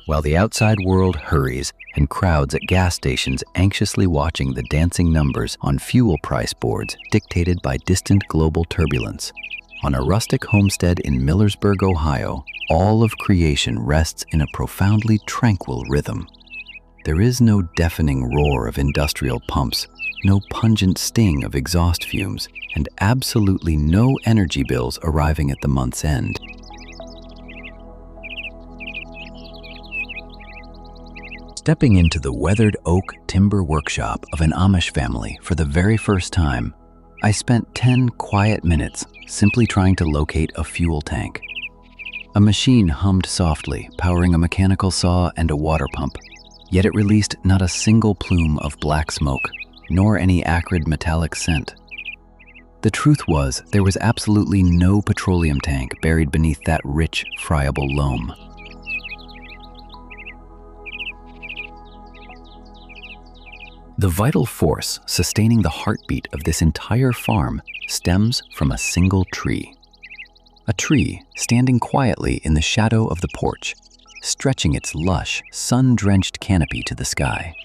while the outside world hurries and crowds at gas stations anxiously watching the dancing numbers on fuel price boards dictated by distant global turbulence. On a rustic homestead in Millersburg, Ohio, all of creation rests in a profoundly tranquil rhythm. There is no deafening roar of industrial pumps, no pungent sting of exhaust fumes, and absolutely no energy bills arriving at the month's end. Stepping into the weathered oak timber workshop of an Amish family for the very first time, I spent 10 quiet minutes simply trying to locate a fuel tank. A machine hummed softly, powering a mechanical saw and a water pump, yet it released not a single plume of black smoke, nor any acrid metallic scent. The truth was, there was absolutely no petroleum tank buried beneath that rich, friable loam. The vital force sustaining the heartbeat of this entire farm stems from a single tree. A tree standing quietly in the shadow of the porch, stretching its lush, sun-drenched canopy to the sky.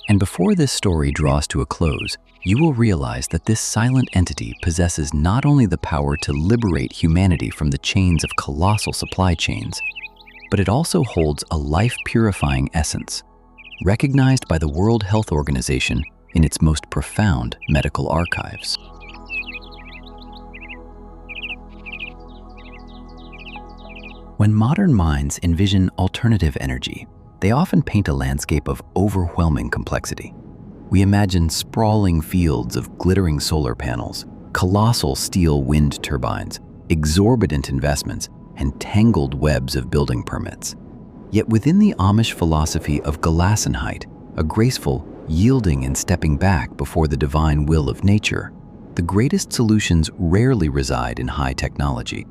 And before this story draws to a close, you will realize that this silent entity possesses not only the power to liberate humanity from the chains of colossal supply chains, but it also holds a life-purifying essence, recognized by the World Health Organization in its most profound medical archives. When modern minds envision alternative energy, they often paint a landscape of overwhelming complexity. We imagine sprawling fields of glittering solar panels, colossal steel wind turbines, exorbitant investments, and tangled webs of building permits. Yet within the Amish philosophy of Gelassenheit, a graceful yielding and stepping back before the divine will of nature, the greatest solutions rarely reside in high technology.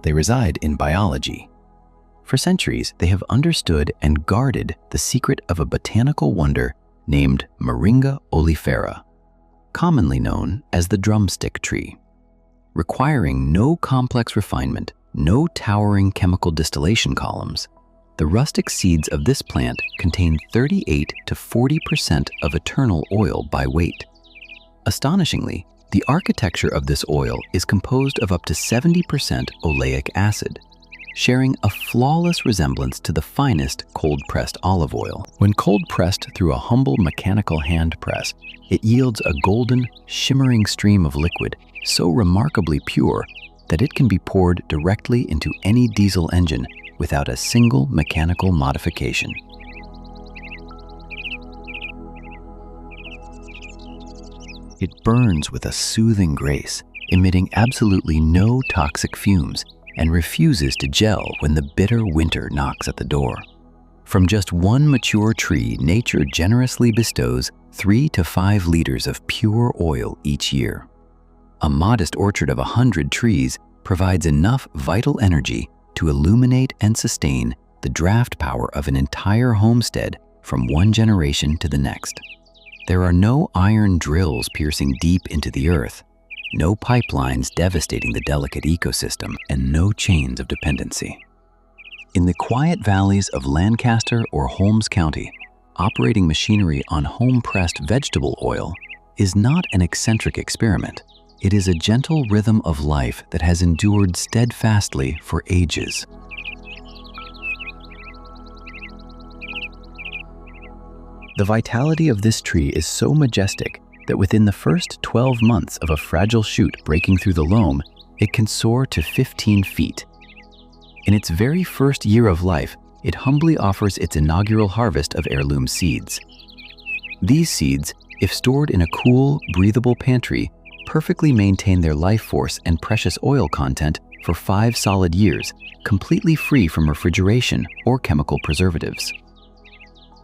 They reside in biology. For centuries, they have understood and guarded the secret of a botanical wonder named Moringa oleifera, commonly known as the drumstick tree. Requiring no complex refinement, no towering chemical distillation columns, the rustic seeds of this plant contain 38 to 40% of eternal oil by weight. Astonishingly, the architecture of this oil is composed of up to 70% oleic acid, sharing a flawless resemblance to the finest cold-pressed olive oil. When cold-pressed through a humble mechanical hand press, it yields a golden, shimmering stream of liquid so remarkably pure that it can be poured directly into any diesel engine without a single mechanical modification. It burns with a soothing grace, emitting absolutely no toxic fumes, and refuses to gel when the bitter winter knocks at the door. From just one mature tree, nature generously bestows 3 to 5 liters of pure oil each year. A modest orchard of 100 trees provides enough vital energy to illuminate and sustain the draft power of an entire homestead from one generation to the next. There are no iron drills piercing deep into the earth, no pipelines devastating the delicate ecosystem, and no chains of dependency. In the quiet valleys of Lancaster or Holmes County, operating machinery on home-pressed vegetable oil is not an eccentric experiment. It is a gentle rhythm of life that has endured steadfastly for ages. The vitality of this tree is so majestic that within the first 12 months of a fragile shoot breaking through the loam, it can soar to 15 feet. In its very first year of life, it humbly offers its inaugural harvest of heirloom seeds. These seeds, if stored in a cool, breathable pantry, perfectly maintain their life force and precious oil content for 5 solid years, completely free from refrigeration or chemical preservatives.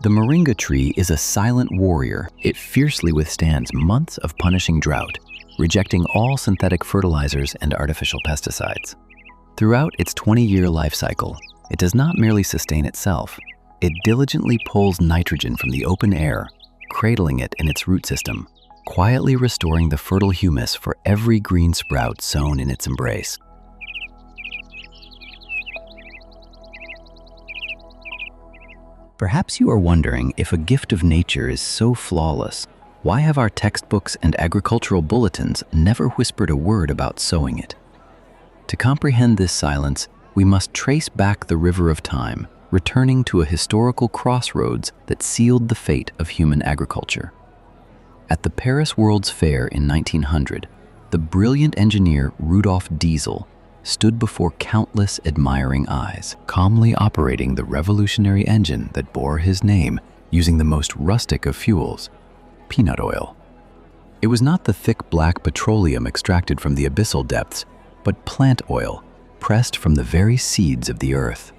The moringa tree is a silent warrior. It fiercely withstands months of punishing drought, rejecting all synthetic fertilizers and artificial pesticides. Throughout its 20-year life cycle, it does not merely sustain itself. It diligently pulls nitrogen from the open air, cradling it in its root system, quietly restoring the fertile humus for every green sprout sown in its embrace. Perhaps you are wondering, if a gift of nature is so flawless, why have our textbooks and agricultural bulletins never whispered a word about sowing it? To comprehend this silence, we must trace back the river of time, returning to a historical crossroads that sealed the fate of human agriculture. At the Paris World's Fair in 1900, the brilliant engineer Rudolf Diesel stood before countless admiring eyes, calmly operating the revolutionary engine that bore his name using the most rustic of fuels, peanut oil. It was not the thick black petroleum extracted from the abyssal depths, but plant oil pressed from the very seeds of the earth.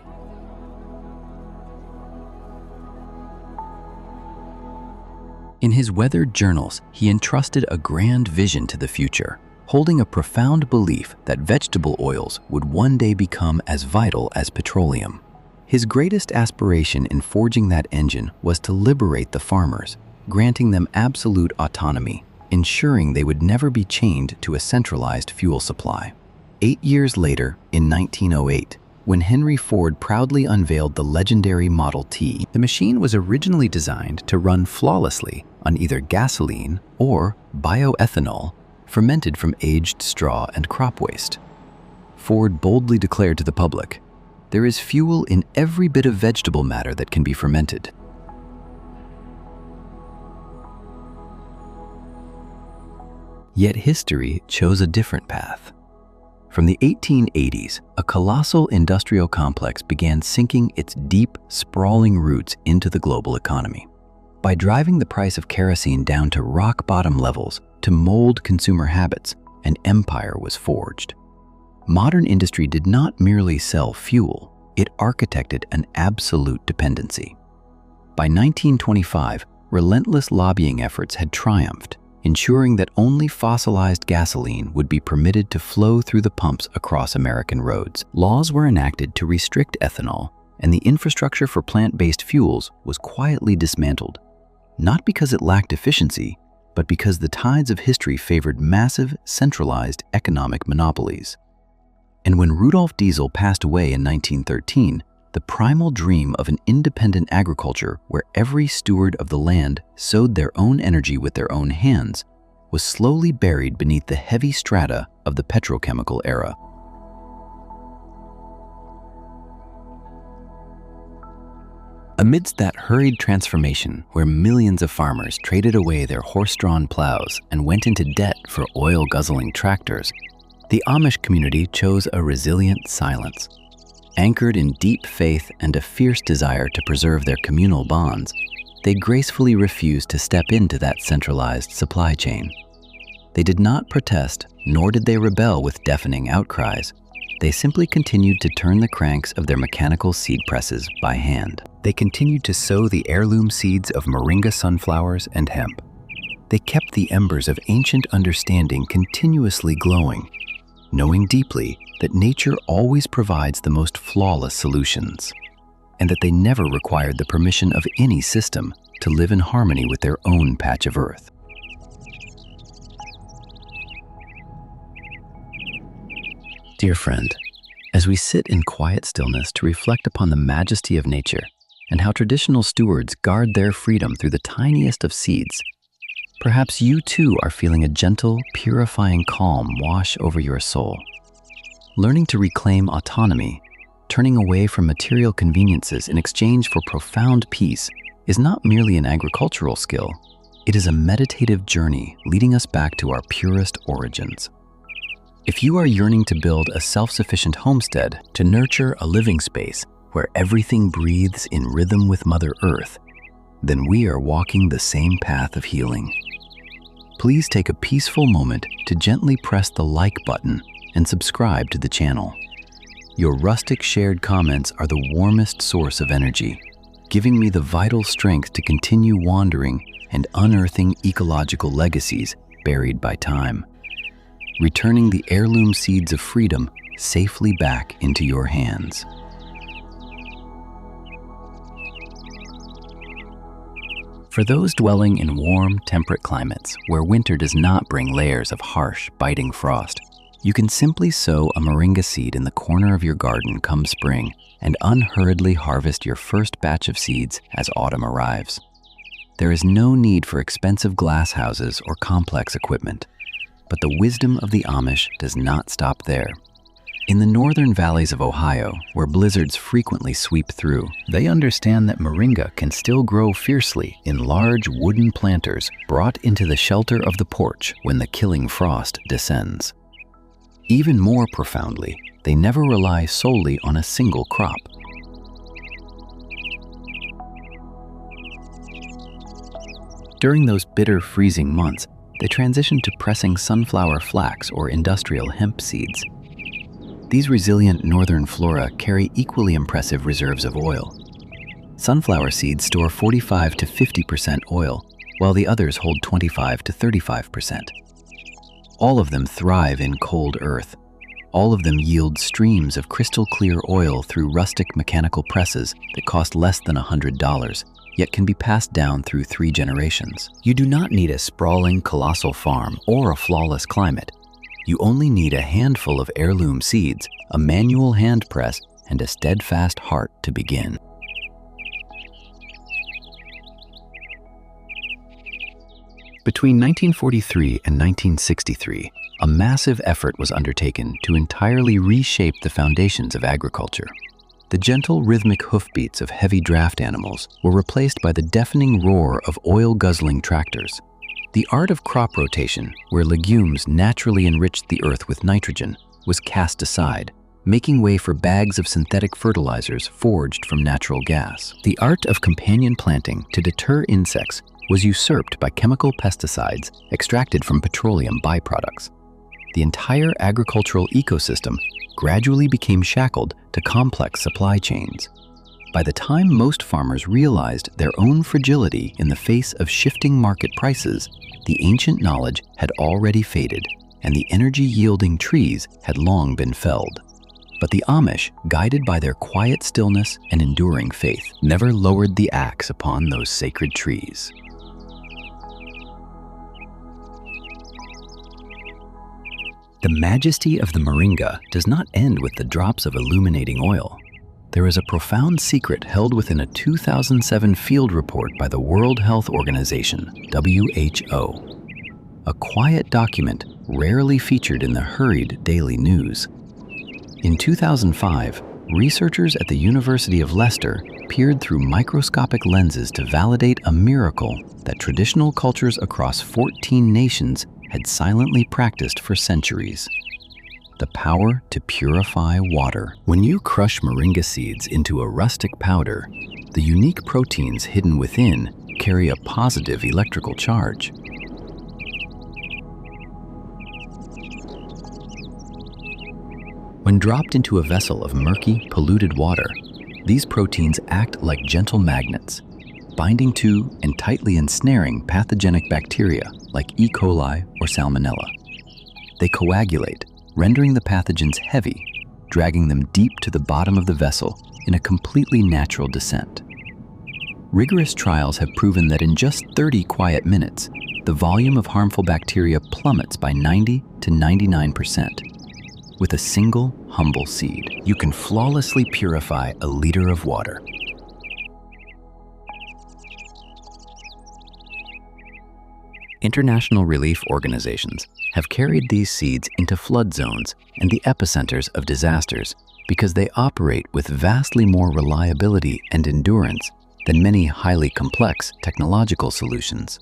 In his weathered journals, he entrusted a grand vision to the future, holding a profound belief that vegetable oils would one day become as vital as petroleum. His greatest aspiration in forging that engine was to liberate the farmers, granting them absolute autonomy, ensuring they would never be chained to a centralized fuel supply. 8 years later, in 1908, when Henry Ford proudly unveiled the legendary Model T, the machine was originally designed to run flawlessly on either gasoline or bioethanol fermented from aged straw and crop waste. Ford boldly declared to the public, "There is fuel in every bit of vegetable matter that can be fermented." Yet history chose a different path. From the 1880s, a colossal industrial complex began sinking its deep, sprawling roots into the global economy. By driving the price of kerosene down to rock-bottom levels to mold consumer habits, an empire was forged. Modern industry did not merely sell fuel, it architected an absolute dependency. By 1925, relentless lobbying efforts had triumphed, ensuring that only fossilized gasoline would be permitted to flow through the pumps across American roads. Laws were enacted to restrict ethanol, and the infrastructure for plant-based fuels was quietly dismantled, not because it lacked efficiency, but because the tides of history favored massive, centralized economic monopolies. And when Rudolf Diesel passed away in 1913, the primal dream of an independent agriculture where every steward of the land sowed their own energy with their own hands was slowly buried beneath the heavy strata of the petrochemical era. Amidst that hurried transformation where millions of farmers traded away their horse-drawn plows and went into debt for oil-guzzling tractors, the Amish community chose a resilient silence. Anchored in deep faith and a fierce desire to preserve their communal bonds, they gracefully refused to step into that centralized supply chain. They did not protest, nor did they rebel with deafening outcries. They simply continued to turn the cranks of their mechanical seed presses by hand. They continued to sow the heirloom seeds of moringa sunflowers and hemp. They kept the embers of ancient understanding continuously glowing, knowing deeply that nature always provides the most flawless solutions, and that they never required the permission of any system to live in harmony with their own patch of earth. Dear friend, as we sit in quiet stillness to reflect upon the majesty of nature and how traditional stewards guard their freedom through the tiniest of seeds, perhaps you too are feeling a gentle, purifying calm wash over your soul. Learning to reclaim autonomy, turning away from material conveniences in exchange for profound peace, is not merely an agricultural skill. It is a meditative journey leading us back to our purest origins. If you are yearning to build a self-sufficient homestead, to nurture a living space where everything breathes in rhythm with Mother Earth, then we are walking the same path of healing. Please take a peaceful moment to gently press the like button and subscribe to the channel. Your rustic shared comments are the warmest source of energy, giving me the vital strength to continue wandering and unearthing ecological legacies buried by time, returning the heirloom seeds of freedom safely back into your hands. For those dwelling in warm, temperate climates where winter does not bring layers of harsh, biting frost, You can simply sow a moringa seed in the corner of your garden come spring and unhurriedly harvest your first batch of seeds as autumn arrives. There is no need for expensive glass houses or complex equipment, but the wisdom of the Amish does not stop there. In the northern valleys of Ohio, where blizzards frequently sweep through, they understand that moringa can still grow fiercely in large wooden planters brought into the shelter of the porch when the killing frost descends. Even more profoundly, they never rely solely on a single crop. During those bitter freezing months, they transition to pressing sunflower flax or industrial hemp seeds. These resilient northern flora carry equally impressive reserves of oil. Sunflower seeds store 45 to 50% oil, while the others hold 25 to 35%. All of them thrive in cold earth. All of them yield streams of crystal-clear oil through rustic mechanical presses that cost less than $100, yet can be passed down through 3 generations. You do not need a sprawling, colossal farm or a flawless climate. You only need a handful of heirloom seeds, a manual hand press, and a steadfast heart to begin. Between 1943 and 1963, a massive effort was undertaken to entirely reshape the foundations of agriculture. The gentle, rhythmic hoofbeats of heavy draft animals were replaced by the deafening roar of oil-guzzling tractors. The art of crop rotation, where legumes naturally enriched the earth with nitrogen, was cast aside, making way for bags of synthetic fertilizers forged from natural gas. The art of companion planting to deter insects was usurped by chemical pesticides extracted from petroleum byproducts. The entire agricultural ecosystem gradually became shackled to complex supply chains. By the time most farmers realized their own fragility in the face of shifting market prices, the ancient knowledge had already faded, and the energy-yielding trees had long been felled. But the Amish, guided by their quiet stillness and enduring faith, never lowered the axe upon those sacred trees. The majesty of the moringa does not end with the drops of illuminating oil. There is a profound secret held within a 2007 field report by the World Health Organization, WHO. A quiet document rarely featured in the hurried daily news. In 2005, researchers at the University of Leicester peered through microscopic lenses to validate a miracle that traditional cultures across 14 nations had silently practiced for centuries. The power to purify water. When you crush moringa seeds into a rustic powder, the unique proteins hidden within carry a positive electrical charge. When dropped into a vessel of murky, polluted water, these proteins act like gentle magnets, binding to and tightly ensnaring pathogenic bacteria like E. coli or Salmonella. They coagulate, rendering the pathogens heavy, dragging them deep to the bottom of the vessel in a completely natural descent. Rigorous trials have proven that in just 30 quiet minutes, the volume of harmful bacteria plummets by 90 to 99%. With a single, humble seed, you can flawlessly purify a liter of water. International relief organizations have carried these seeds into flood zones and the epicenters of disasters because they operate with vastly more reliability and endurance than many highly complex technological solutions.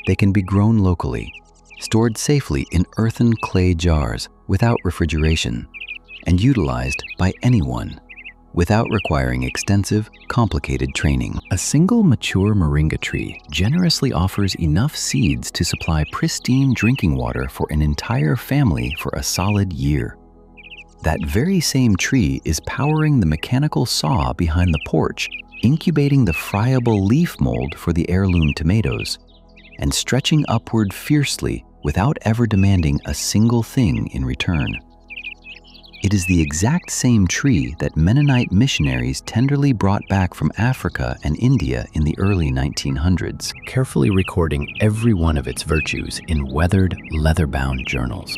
They can be grown locally, stored safely in earthen clay jars without refrigeration, and utilized by anyone without requiring extensive, complicated training. A single mature moringa tree generously offers enough seeds to supply pristine drinking water for an entire family for a solid year. That very same tree is powering the mechanical saw behind the porch, incubating the friable leaf mold for the heirloom tomatoes, and stretching upward fiercely without ever demanding a single thing in return. It is the exact same tree that Mennonite missionaries tenderly brought back from Africa and India in the early 1900s, carefully recording every one of its virtues in weathered, leather-bound journals.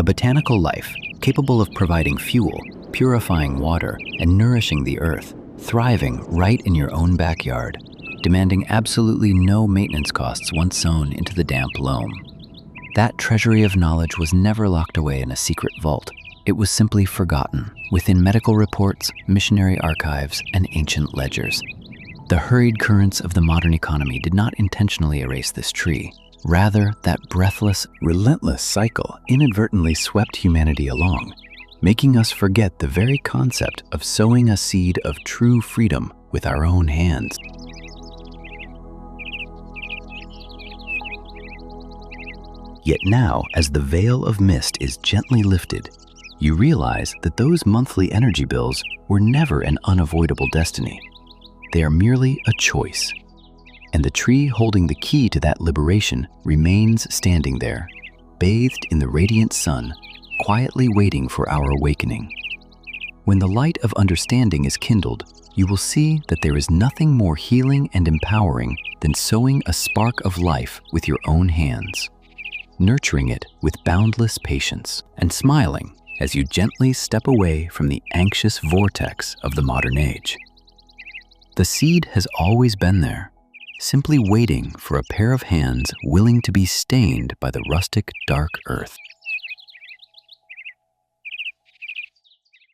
A botanical life capable of providing fuel, purifying water, and nourishing the earth, thriving right in your own backyard, demanding absolutely no maintenance costs once sown into the damp loam. That treasury of knowledge was never locked away in a secret vault. It was simply forgotten within medical reports, missionary archives, and ancient ledgers. The hurried currents of the modern economy did not intentionally erase this tree. Rather, that breathless, relentless cycle inadvertently swept humanity along, making us forget the very concept of sowing a seed of true freedom with our own hands. Yet now, as the veil of mist is gently lifted, you realize that those monthly energy bills were never an unavoidable destiny. They are merely a choice. And the tree holding the key to that liberation remains standing there, bathed in the radiant sun, quietly waiting for our awakening. When the light of understanding is kindled, you will see that there is nothing more healing and empowering than sowing a spark of life with your own hands, nurturing it with boundless patience, and smiling as you gently step away from the anxious vortex of the modern age. The seed has always been there, simply waiting for a pair of hands willing to be stained by the rustic, dark earth.